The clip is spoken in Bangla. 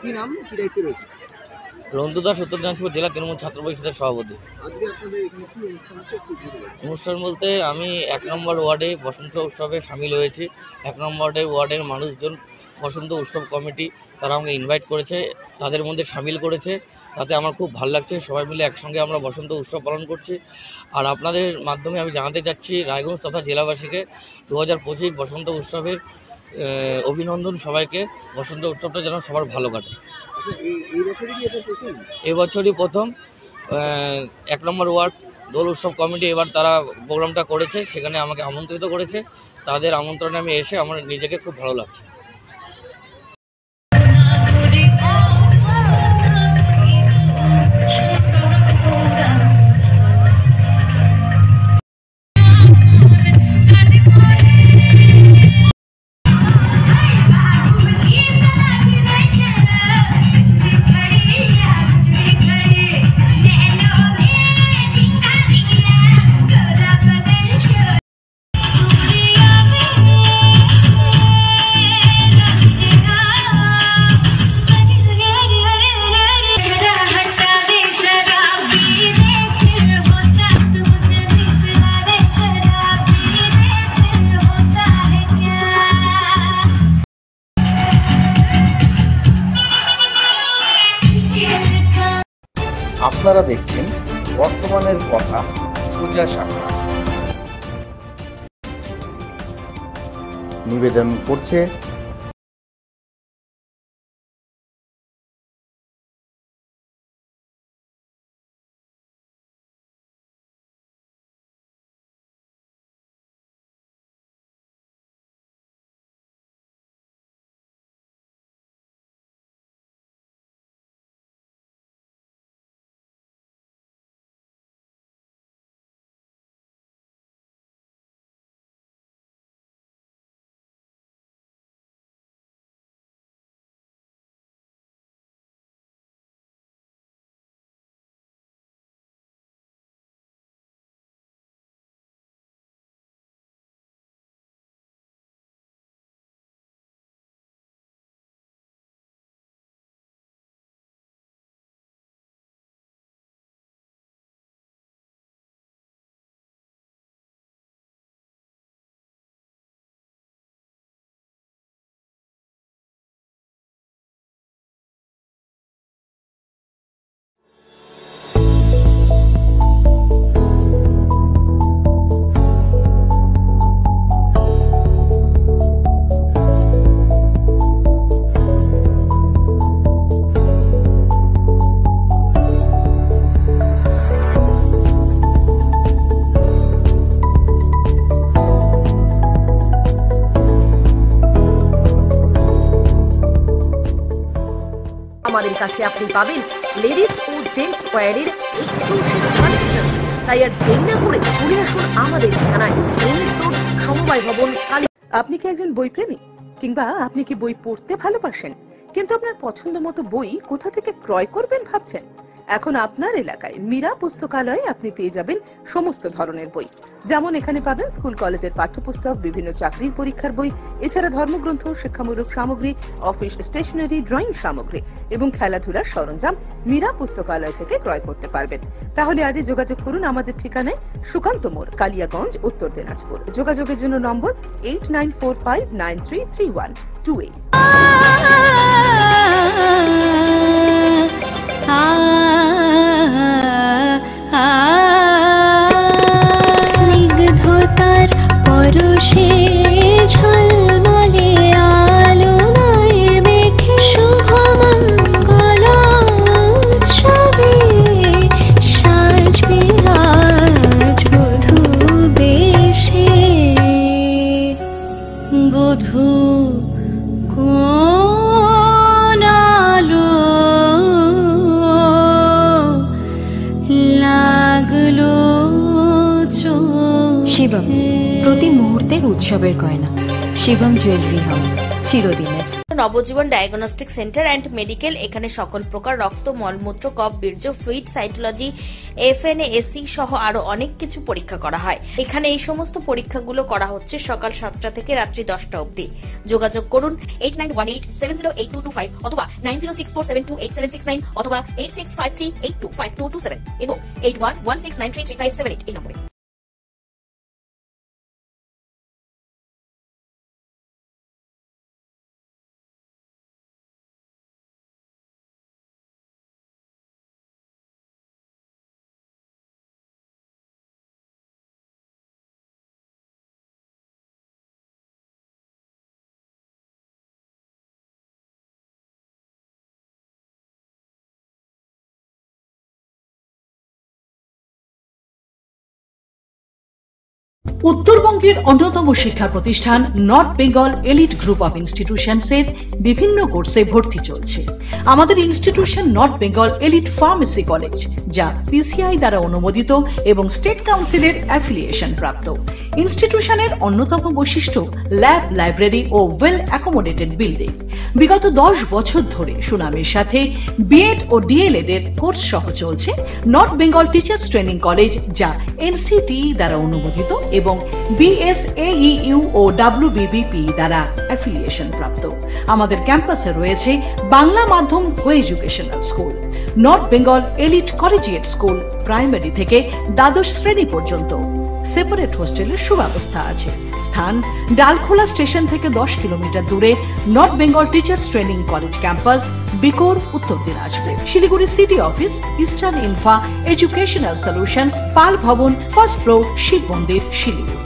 কি নাম, কি দায়িত্বে রয়েছে? রন্তু দাস, উত্তর দিনাজপুর জেলা তৃণমূল ছাত্র পরিষদের সভাপতি। আজকে আপনাদের এখানে কি অনুষ্ঠান হচ্ছে একটু বলুন। অনুষ্ঠান বলতে আমি 1 নম্বর ওয়ার্ডে বসন্ত উৎসবে সামিল হয়েছি। 1 নম্বর ওয়ার্ডের মানুষজন বসন্ত উৎসব কমিটি তারা আমাকে ইনভাইট করেছে, তাদের মধ্যে সামিল করেছে। তাতে আমার খুব ভালো লাগছে, সবাই মিলে একসঙ্গে আমরা বসন্ত উৎসব পালন করছি। আর আপনাদের মাধ্যমে আমি জানাতে চাচ্ছি রায়গঞ্জ তথা জেলাবাসীকে 2025 বসন্ত উৎসবের অভিনন্দন সবাইকে। বসন্ত উৎসবটা যেন সবার ভালো কাটে। আচ্ছা, এই বছরই কি এটা প্রথম? এবছরই প্রথম 1 নম্বর ওয়ার্ড দোল উৎসব কমিটি এবার তারা প্রোগ্রামটা করেছে, সেখানে আমাকে আমন্ত্রিত করেছে। তাদের আমন্ত্রণে আমি এসে আমার নিজেকে খুব ভালো লাগছে। আপনারা দেখছেন বর্তমানের কথা সোজা সাপটা। নিবেদন করছে আমাদের কাছে আপনি পাবেন লেডিস ও জেন্টস ওয়্যারের এক্সক্লুসিভ কালেকশন। তাই আর দেরি না করে চলে আসুন আমাদের ঠিকানায়, এনএস রোড, সমবায় ভবন, কালী। আপনি কি একজন বই প্রেমী, কিংবা আপনি কি বই পড়তে ভালোবাসেন, কিন্তু আপনার পছন্দ মতো বই কোথা থেকে ক্রয় করবেন ভাবছেন? এখন আপনার এলাকায় মীরা পুস্তকালয়ে আপনি পেয়ে যাবেন সমস্ত ধরনের বই। যেমন এখানে পাবেন স্কুল কলেজের পাঠ্যপুস্তক, বিভিন্ন চাকরির পরীক্ষার বই, এছাড়া ধর্মগ্রন্থ, শিক্ষামূলক সামগ্রী, অফিস স্টেশনারি, ড্রয়িং সামগ্রী এবং খেলাধুলার সরঞ্জাম মীরা পুস্তকালয় থেকে ক্রয় করতে পারবেন। তাহলে আজই যোগাযোগ করুন আমাদের ঠিকানায়, সুকান্ত মোড়, কালিয়াগঞ্জ, উত্তর দিনাজপুর। যোগাযোগের জন্য নম্বর 8945933128। স্নিগ্ধতার পরশে ঝলমলে আলোয় মেখে শুভমঙ্গল উৎসবে সাজবে আজ বধূ বেশে। বধূ কোন আলো লাগলো শিবম, প্রতি মুহূর্তের উৎসবের গয়না। শিবম জুয়েলারি হাউস, চিরদিনের। নবজীবন ডায়াগনস্টিক সেন্টার অ্যান্ড মেডিকেল। এখানে সকল প্রকার রক্ত, মলমূত্র, কফ, বীর্য, ফ্লুইড, সাইটোলজি, FNA-AC সহ আরো অনেক কিছু পরীক্ষা করা হয়। এখানে এই সমস্ত পরীক্ষাগুলো করা হচ্ছে সকাল 7টা থেকে রাত্রি 10টা অবধি। যোগাযোগ করুন 8918708225 অথবা 9064728769 অথবা 8653825227 এবং 8116933578 এই নম্বরে। উত্তরবঙ্গের অন্যতম শিক্ষা প্রতিষ্ঠান North Bengal Elite Group of ইনস্টিটিউশনসের বিভিন্ন কোর্সে ভর্তি চলছে। আমাদের institution North Bengal Elite Pharmacy College, যা PCI দ্বারা অনুমোদিত এবং স্টেট কাউন্সিলের অ্যাফিলিয়েশন প্রাপ্ত। ইনস্টিটিউশনের অন্যতম বৈশিষ্ট্য ল্যাব, লাইব্রেরি ও ওয়েল অ্যাকোমোডেটেড বিল্ডিং। বিগত 10 বছর ধরে সুনামের সাথে বিএড ও DLED এর কোর্স সহ চলছে north Bengal Teachers Training college, যা NCTE দ্বারা অনুমোদিত এবং BSAEU ও WBBP দ্বারা অ্যাফিলিয়েশন প্রাপ্ত। আমাদের ক্যাম্পাসে রয়েছে বাংলা মাধ্যম কো educational school, north Bengal elite collegiate school, primary থেকে দ্বাদশ শ্রেণী পর্যন্ত। সেপারেট হোস্টেলের সুব্যবস্থা আছে। স্থান ডালখোলা স্টেশন থেকে 10 কিলোমিটার দূরে North Bengal Teachers Training College campus, বিকোর, Uttar Dinajpur. Siliguri city office, Eastern Infa Educational Solutions, Pal Bhavan, first floor, Shiva মন্দির, শিলিগুড়ি।